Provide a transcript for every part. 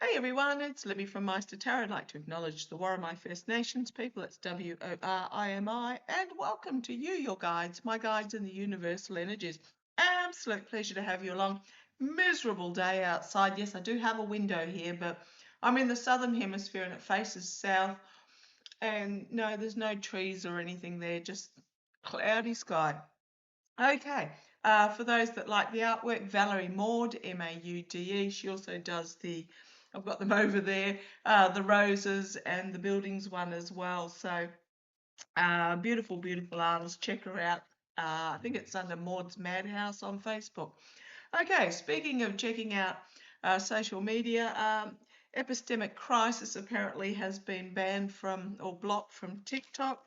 Hey everyone, it's Libby from Meister Tarot. I'd like to acknowledge the Warramai First Nations people. It's WORIMI, and welcome to you, your guides, my guides in the universal energies. Absolute pleasure to have you along. Miserable day outside. Yes, I do have a window here, but I'm in the southern hemisphere and it faces south. And no, there's no trees or anything there, just cloudy sky. Okay, for those that like the artwork, Valerie Maud, Maude. She also does I've got them over there, the roses and the buildings one as well. So beautiful, beautiful artist. Check her out. I think it's under Maud's Madhouse on Facebook. Okay, speaking of checking out social media, Epistemic Crisis apparently has been banned from or blocked from TikTok.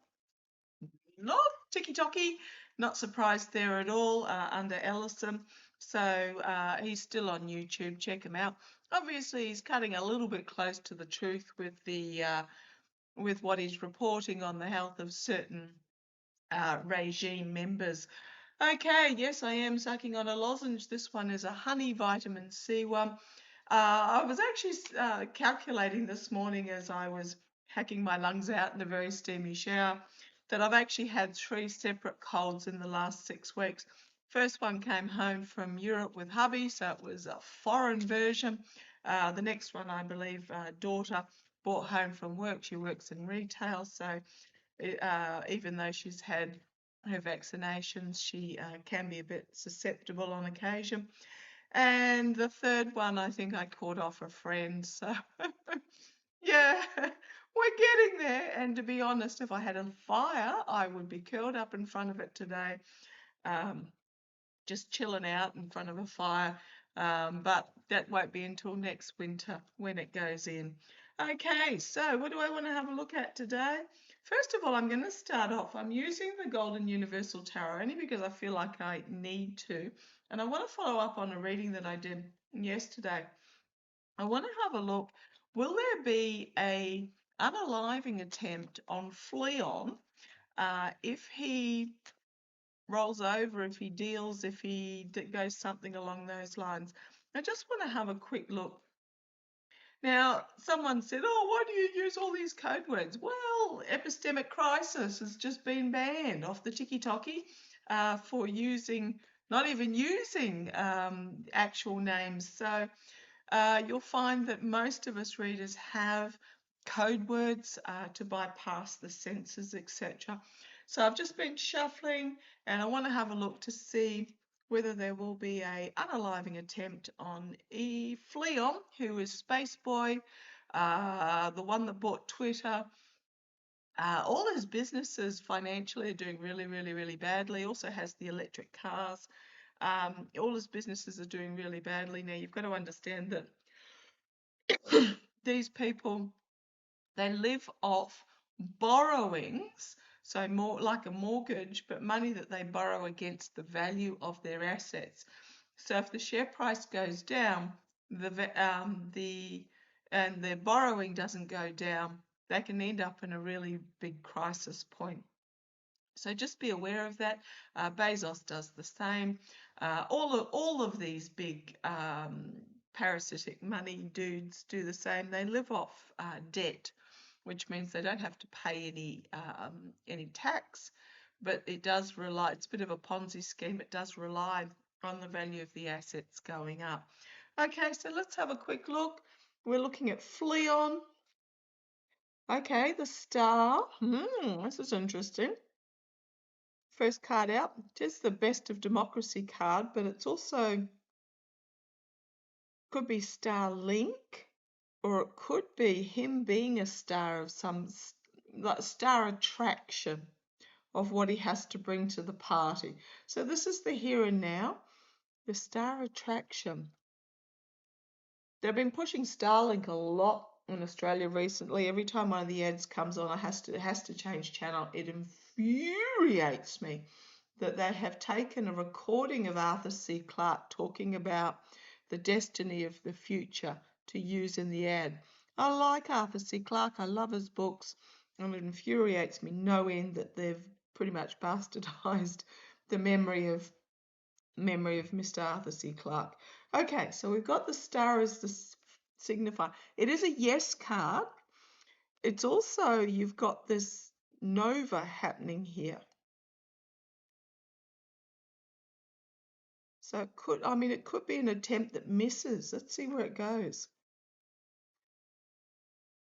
Not ticky-tocky, not surprised there at all, under Ellison. So he's still on YouTube. Check him out. Obviously, he's cutting a little bit close to the truth with with what he's reporting on the health of certain regime members. Okay, yes, I am sucking on a lozenge. This one is a honey vitamin C one. I was actually calculating this morning as I was hacking my lungs out in a very steamy shower that I've actually had 3 separate colds in the last 6 weeks. First one came home from Europe with hubby, so it was a foreign version. The next one, I believe, daughter brought home from work. She works in retail, so even though she's had her vaccinations, she can be a bit susceptible on occasion. And the third one, I think I caught off a friend. So, yeah, we're getting there. And to be honest, if I had a fire, I would be curled up in front of it today, um, just chilling out in front of a fire. But that won't be until next winter when it goes in. Okay, so what do I want to have a look at today? First of all, I'm going to start off. I'm using the Golden Universal Tarot only because I feel like I need to. And I want to follow up on a reading that I did yesterday. I want to have a look. Will there be a unaliving attempt on Fleon if he rolls over, if he deals, if he goes something along those lines? I just want to have a quick look. Now, someone said, oh, why do you use all these code words? Well, epistemic crisis has just been banned off the tiki-toki for not even using actual names. So you'll find that most of us readers have code words to bypass the censors, etc. So I've just been shuffling and I want to have a look to see whether there will be a unaliving attempt on Fleon, who is Space Boy, the one that bought Twitter. All his businesses financially are doing really, really, really badly. He also has the electric cars. All his businesses are doing really badly. Now, you've got to understand that these people, they live off borrowings, so more like a mortgage, but money that they borrow against the value of their assets. So if the share price goes down, and their borrowing doesn't go down, they can end up in a really big crisis point. So just be aware of that. Bezos does the same. All of these big parasitic money dudes do the same. They live off debt, which means they don't have to pay any tax, but it does rely. It's a bit of a Ponzi scheme. It does rely on the value of the assets going up. Okay, so let's have a quick look. We're looking at Fleon. Okay, the star. This is interesting. First card out. It's the Best of Democracy card, but it's also could be Starlink, or it could be him being a star of some like star attraction of what he has to bring to the party. So this is the here and now, the star attraction. They've been pushing Starlink a lot in Australia recently. Every time one of the ads comes on, it has to change channel. It infuriates me that they have taken a recording of Arthur C. Clarke talking about the destiny of the future to use in the ad. I like Arthur C. Clarke. I love his books, and it infuriates me no end that they've pretty much bastardized the memory of Mr. Arthur C. Clarke. Okay, so we've got the star as the signify. It is a yes card. It's also, you've got this nova happening here. So it could be an attempt that misses. Let's see where it goes.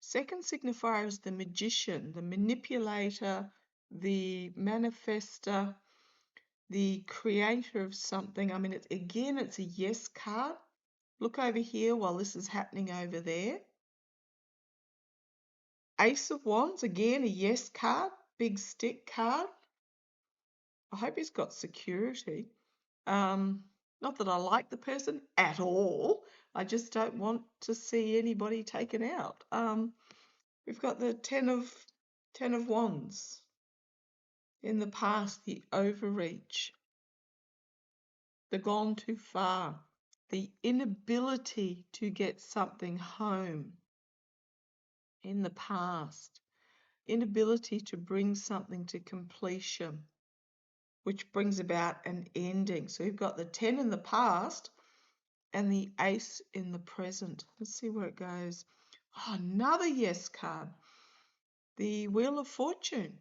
Second signifier is the magician, the manipulator, the manifester, the creator of something. I mean, it's a yes card. Look over here while this is happening over there. Ace of Wands, again, a yes card, big stick card. I hope he's got security. Not that I like the person at all. I just don't want to see anybody taken out. We've got the Ten of Wands. In the past, the overreach, the gone too far, the inability to get something home in the past, inability to bring something to completion, which brings about an ending. So you've got the 10 in the past and the ace in the present. Let's see where it goes. Oh, another yes card. The Wheel of Fortune.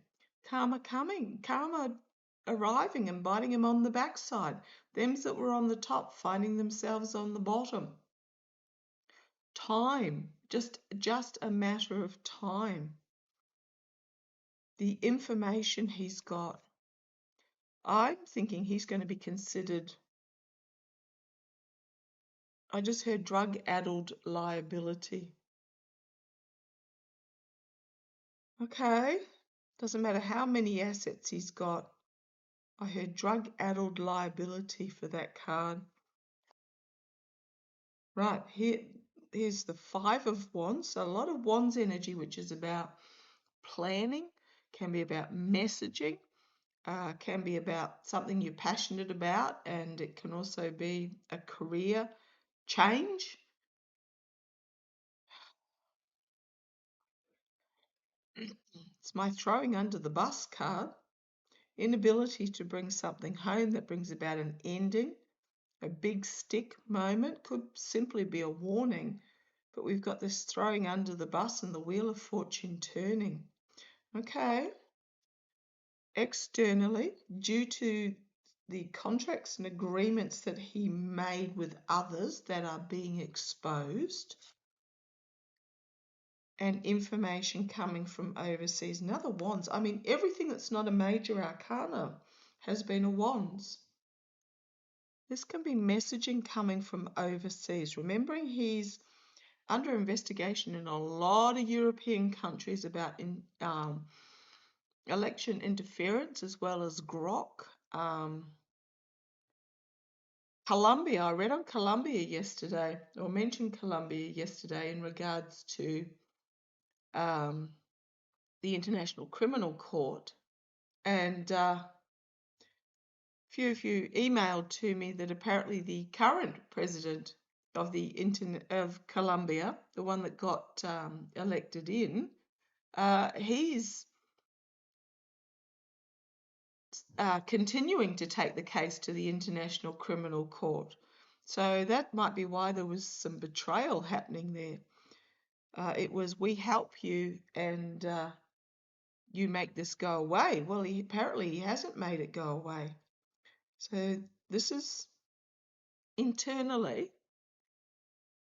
Karma coming. Karma arriving and biting him on the backside. Them that were on the top finding themselves on the bottom. Time. Just a matter of time. The information he's got. I'm thinking he's going to be considered, I just heard drug-addled liability. Okay, doesn't matter how many assets he's got. I heard drug-addled liability for that card. Right, here's the Five of Wands. So a lot of Wands energy, which is about planning, can be about messaging, can be about something you're passionate about, and it can also be a career change. It's my throwing under the bus card. Inability to bring something home that brings about an ending. A big stick moment could simply be a warning, but we've got this throwing under the bus and the Wheel of Fortune turning. Okay. Externally, due to the contracts and agreements that he made with others that are being exposed, and information coming from overseas. Another Wands. I mean, everything that's not a major arcana has been a Wands. This can be messaging coming from overseas. Remembering he's under investigation in a lot of European countries about election interference as well as grok. Colombia, I read on Colombia yesterday, or mentioned Colombia yesterday in regards to the International Criminal Court. And few of you emailed to me that apparently the current president of Colombia, the one that got elected in, he's continuing to take the case to the International Criminal Court. So that might be why there was some betrayal happening there. It was, we help you and you make this go away. Well, apparently he hasn't made it go away. So this is internally,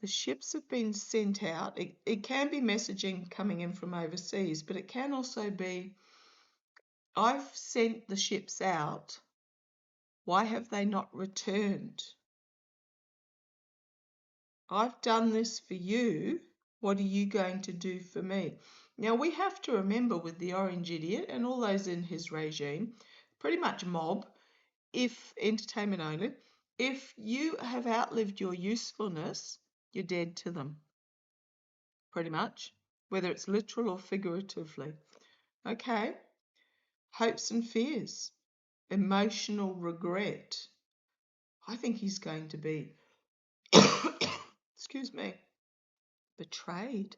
the ships have been sent out. It can be messaging coming in from overseas, but it can also be, I've sent the ships out. Why have they not returned? I've done this for you. What are you going to do for me? Now, we have to remember with the Orange Idiot and all those in his regime, pretty much mob, if entertainment only, if you have outlived your usefulness, you're dead to them. Pretty much, whether it's literal or figuratively. Okay. Hopes and fears. Emotional regret. I think he's going to be, excuse me, betrayed.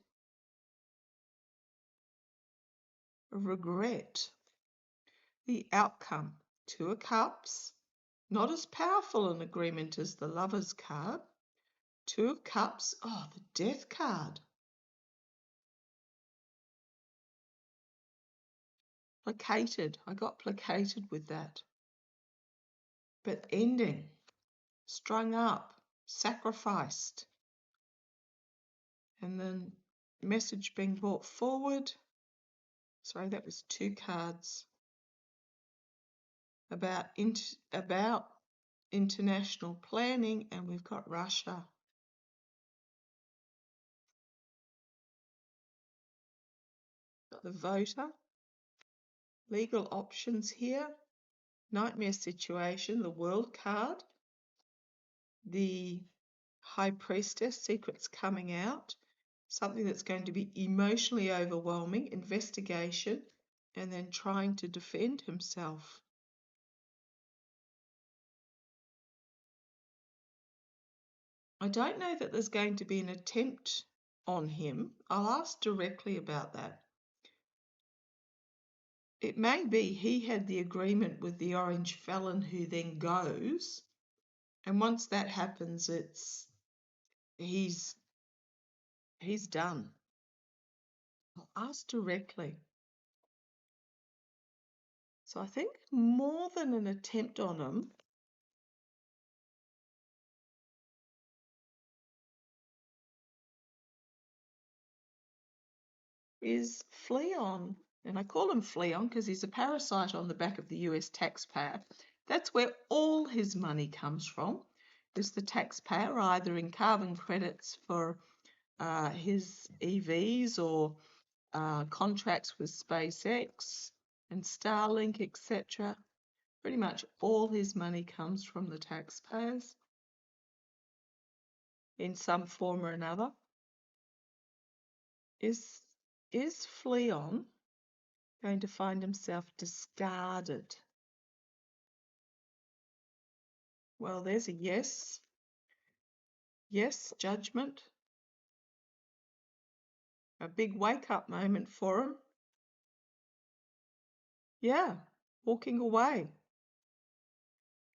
Regret. The outcome. Two of Cups. Not as powerful an agreement as the Lover's card, Two of Cups. Oh, the Death card. Placated. I got placated with that. But ending. Strung up. Sacrificed. And then message being brought forward. Sorry, that was two cards. About international planning, and we've got Russia. Got the voter. Legal options here. Nightmare situation, the World card. The High Priestess, secrets coming out. Something that's going to be emotionally overwhelming, investigation, and then trying to defend himself. I don't know that there's going to be an attempt on him. I'll ask directly about that. It may be he had the agreement with the orange felon who then goes, and once that happens, he's done. I'll ask directly. So I think more than an attempt on him, is Fleon. And I call him Fleon because he's a parasite on the back of the US taxpayer. That's where all his money comes from, is the taxpayer, either in carbon credits for his EVs or contracts with SpaceX and Starlink, etc. Pretty much all his money comes from the taxpayers in some form or another. Is Fleon going to find himself discarded? Well, there's a yes. Yes, judgment. A big wake-up moment for him. Yeah, walking away.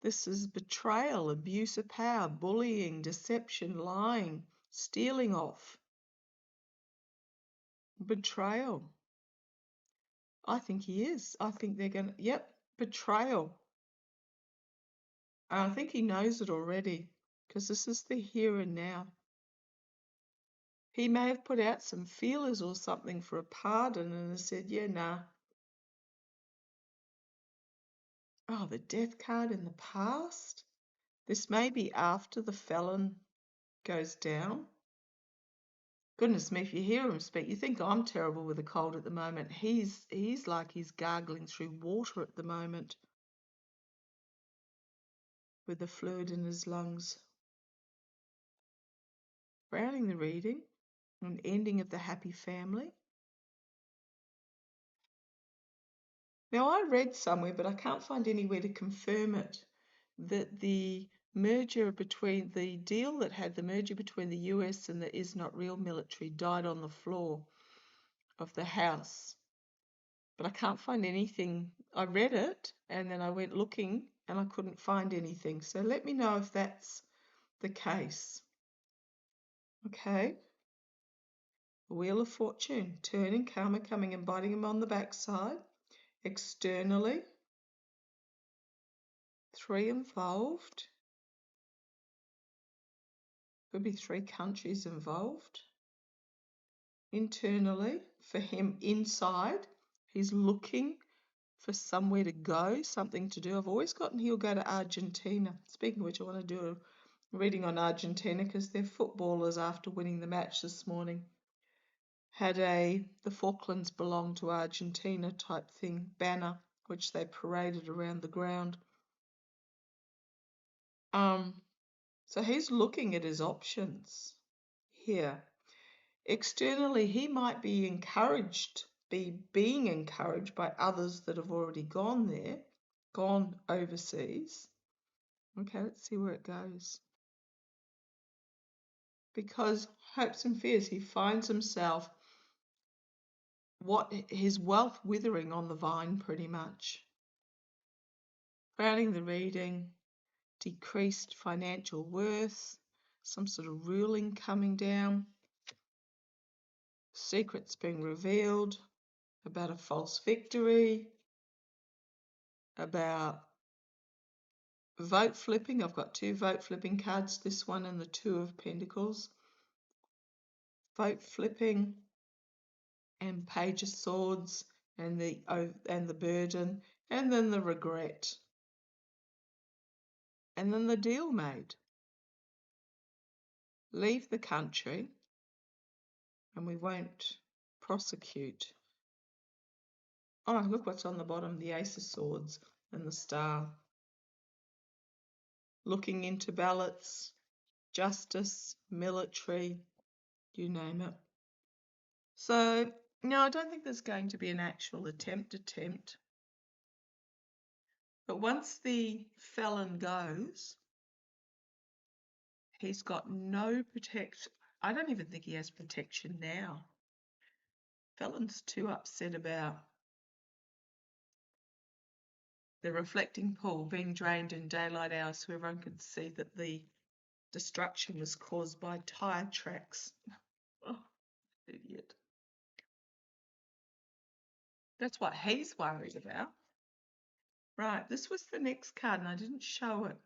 This is betrayal, abuse of power, bullying, deception, lying, stealing off. Betrayal. I think he is. I think they're going to, yep, betrayal. I think he knows it already because this is the here and now. He may have put out some feelers or something for a pardon and has said, yeah, nah. Oh, the Death card in the past. This may be after the felon goes down. Goodness me, if you hear him speak, you think I'm terrible with a cold at the moment. He's like he's gargling through water at the moment with the fluid in his lungs. Browning the reading, an ending of the happy family. Now, I read somewhere, but I can't find anywhere to confirm it, that the deal that had the merger between the US and the Is Not Real military died on the floor of the House. But I can't find anything. I read it and then I went looking and I couldn't find anything. So let me know if that's the case. Okay. Wheel of Fortune, turning, karma coming and biting him on the backside. Externally, 3 involved. Could be 3 countries involved. Internally, for him inside, he's looking for somewhere to go, something to do. I've always gotten he'll go to Argentina. Speaking of which, I want to do a reading on Argentina because their footballers, after winning the match this morning, had the Falklands belong to Argentina type thing banner, which they paraded around the ground. So he's looking at his options here. Externally, he might be being encouraged by others that have already gone there, gone overseas. Okay, let's see where it goes. Because hopes and fears, he finds himself his wealth withering on the vine pretty much. Crowning the reading, decreased financial worth, some sort of ruling coming down, secrets being revealed, about a false victory, about vote flipping. I've got 2 vote flipping cards, this one and the 2 of Pentacles. Vote flipping and Page of Swords and the burden, and then the regret, and then the deal made. Leave the country and we won't prosecute. Oh, look what's on the bottom, the Ace of Swords and the Star. Looking into ballots, justice, military, you name it. So, no, I don't think there's going to be an actual attempt. But once the felon goes, he's got no protection. I don't even think he has protection now. Felon's too upset about the reflecting pool being drained in daylight hours so everyone could see that the destruction was caused by tyre tracks. Oh, idiot. That's what he's worried about. Right, this was the next card and I didn't show it.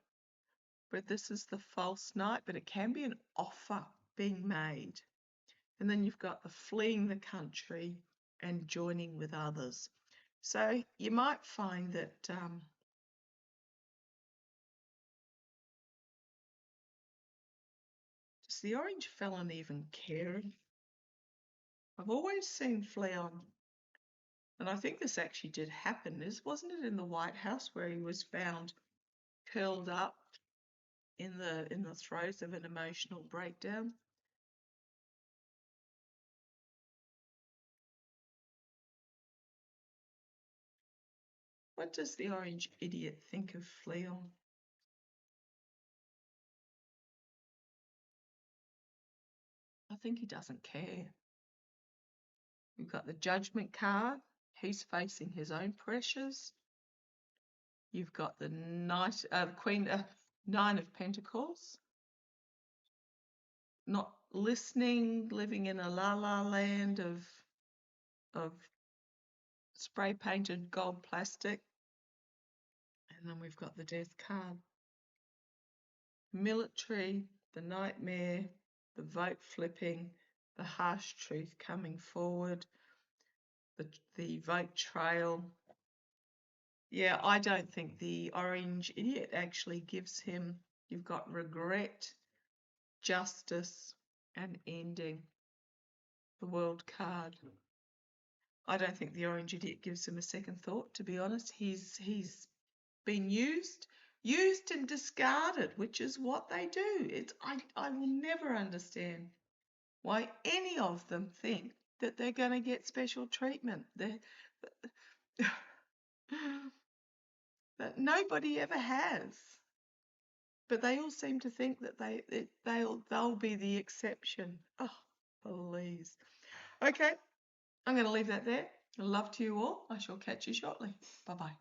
But this is the false knight, but it can be an offer being made. And then you've got the fleeing the country and joining with others. So you might find that does the orange felon even care? I've always seen Fleon, and I think this actually did happen. Wasn't it in the White House where he was found curled up in the throes of an emotional breakdown? What does the orange idiot think of Fleon? I think he doesn't care. We've got the Judgment card. He's facing his own pressures. You've got the Nine of Pentacles. Not listening, living in a la-la land of spray-painted gold plastic. And then we've got the Death card. Military, the Nightmare, the vote flipping, the harsh truth coming forward, the vote trail. Yeah, I don't think the orange idiot actually gives him, you've got regret, justice, and ending. The World card. I don't think the orange idiot gives him a second thought, to be honest. He's been used and discarded, which is what they do. I will never understand why any of them think that they're going to get special treatment. That nobody ever has. But they all seem to think that they'll be the exception. Oh, please. Okay, I'm going to leave that there. Love to you all. I shall catch you shortly. Bye-bye.